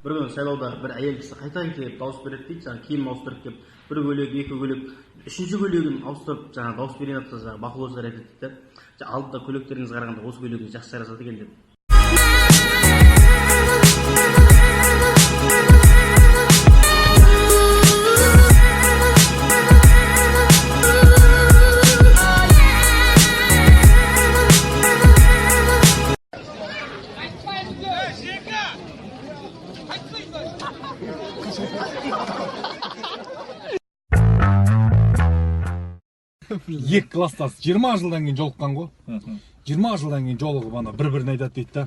бір күні сайлауда бір әйел кісі қайта келіп дауыс береді дейді, жаңағы киім ауыстырып келіп, бір көйлек, екі көйлек, үшінші көйлегін ауыстырып жаңағы дауыс берген жатса, жаңағы бақылаушылар айтады дейді, алдыда көйлектеріңіз қарағанда осы көйлегіңіз жақсы жарасады екен деп. Екі класстас 20 жылдан кейін жолыққан ғой. 20 жылдан кейін жолығып ана бір-біріне айтады дейді да.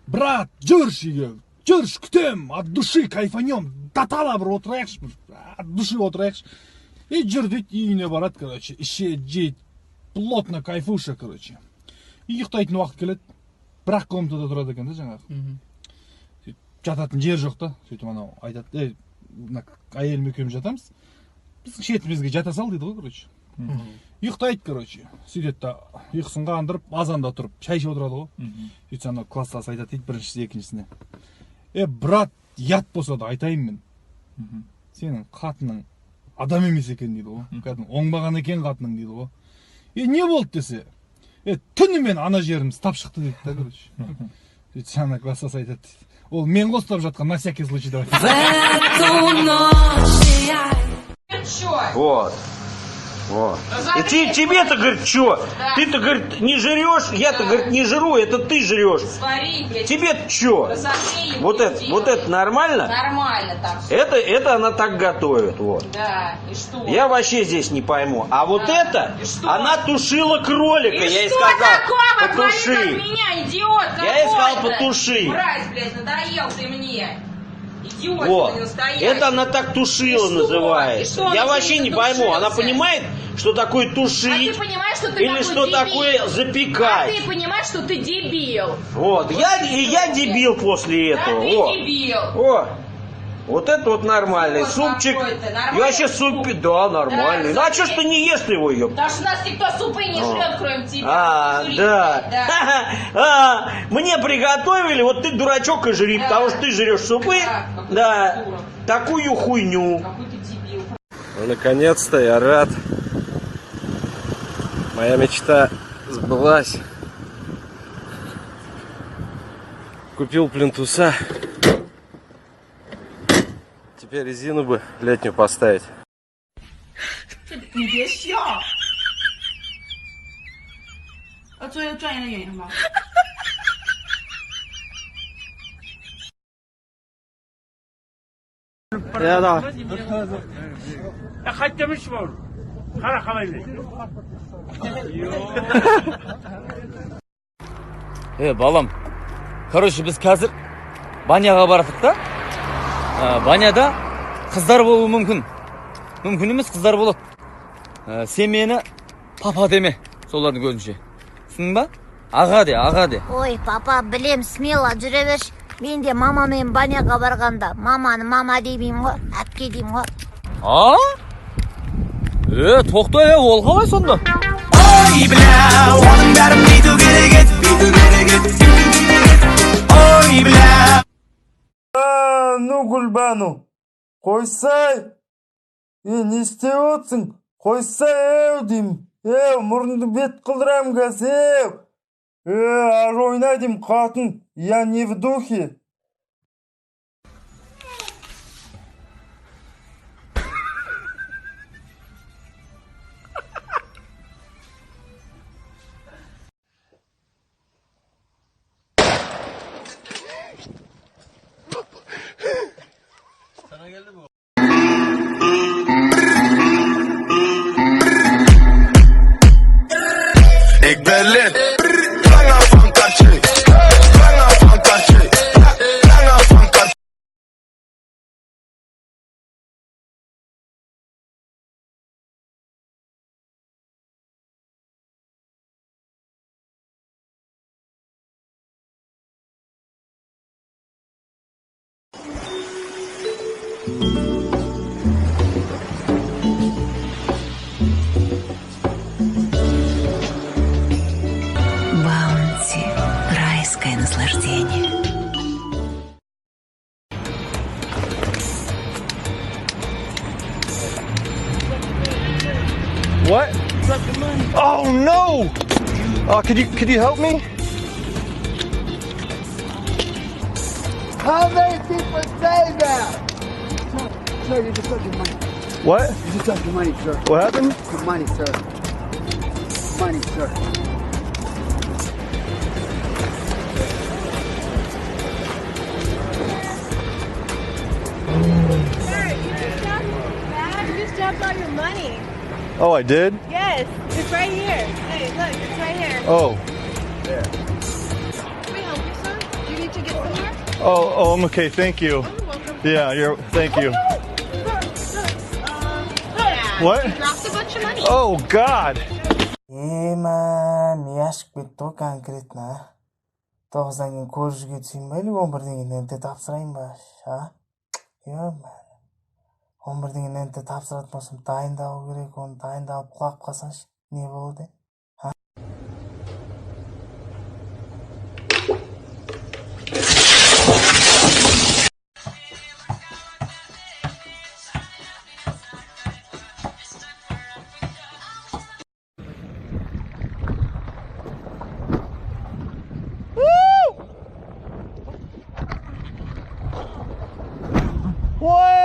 Брат, жүрш үйге, жүрш күтем, от души кайфанем, татала бір отырайықшы, от души отырайықшы. И жүр дейді, үйіне барады, короче, ішет, жейді, плотно кайфуша, короче. И ұйықтайтын уақыт келеді, бірақ комнатада тұрады екен да жаңағы. Жататын жер жоқ та, сөйтіп анау айтады, әйелім екеуміз жатамыз, біздің шетімізге жата сал дейді ғой, короче. Ұйықтайды, короче, сөйтеді да, ұйқысын қандырып, азанда тұрып, шай ішіп отырады ғой. Сөйтсе анау класстас айтады дейді біріншісі екіншісіне. Брат, ят болса да айтайын мен. Сенің қатының адам емес екен дейді ғой. Кәдімгі оңбаған екен қатының дейді ғой. Не болды десе? Түнімен ана жеріміз тап шықты дейді да, короче. Сөйтсе ана класстас айтады дейді. Ол мен қостап жатқан на всякий случай деп Вот. Вот. И тебе-то, говорит, что? Да. Ты-то, говорит, не жрешь, я-то, говорит, не жру, это ты жрешь. Тебе-то что? Вот это нормально? Нормально там. Это она так готовит, вот. Да, и что? Я вообще здесь не пойму. А вот это, она тушила кролика, и я ей что сказал, такого? потуши. Меня, идиот, я ей сказал, потуши. Мразь, блядь, надоел ты мне. Идиот, вот. Это она так тушила называется. Я вообще не пойму, она понимает, что такое тушить, а ты понимаешь, что ты или что дебил? такое запекать. А ты понимаешь, что ты дебил. Вот, я дебил после этого. Да, ты дебил. Вот это вот нормальный супчик. И вообще суп, да, нормальный. Да, ну а что ж ты не ешь его, ёп? Потому что у нас никто супы не жрет, кроме тебя. Да. Мне приготовили, вот ты дурачок и жри, потому что ты жрешь супы. Да, такую хуйню. Ну, наконец-то я рад. Моя мечта сбылась. Купил плинтуса. Теперь резину бы летнюю поставить.你别笑。做一个专业的演员吧。Ya da. Kaç demiş var? Kara kalaylı. Балам, короче, біз қазір баняға бараттық та. Баняда қыздар болуы мүмкін. Мүмкін емес, қыздар болады. Сен мені папа деме, солардың көзінше. Түсіндің ба? Аға де. Ой, папа, білем, смело жүре берші. Мен де мамамен баняға барғанда, маманы мама деймін ғой, әпке деймін ғой. Тоқта, ол қалай сонда? Ой, бля, оның бәрін бейту керек ет. Ой, бля. Ну, Гүлбану, қойсай. Не істеп отырсың? Қойсай, деймін. Мұрынды бет қылдырам қазір. Аж ойнай деймін, қатын. Я не в духе. Ik ben lid. Баунти. Райское наслаждение. What? Oh no! Could you help me? How many people say that? Sir, you just took your money. What? You just took your money, sir. What happened? Your money, sir. Money, sir. You just dropped all your money. Oh, I did? Yes, it's right here. Hey, look, it's right here. Oh. Can we help you, sir? Do you need to get somewhere? Oh, I'm okay. Thank you. Yeah, thank you. What? You dropped a bunch of money. Oh, God. Man, яшк битүү конкретно. Тоосангийн курсгээ чимэли гомбэрдийн нэнтэ тавсрайн баш. Ёо man. Гомбэрдийн нэнтэ тавсраад босом дайндаа өгөрэй гон дайндаа плаккасан ш. Не болды. What?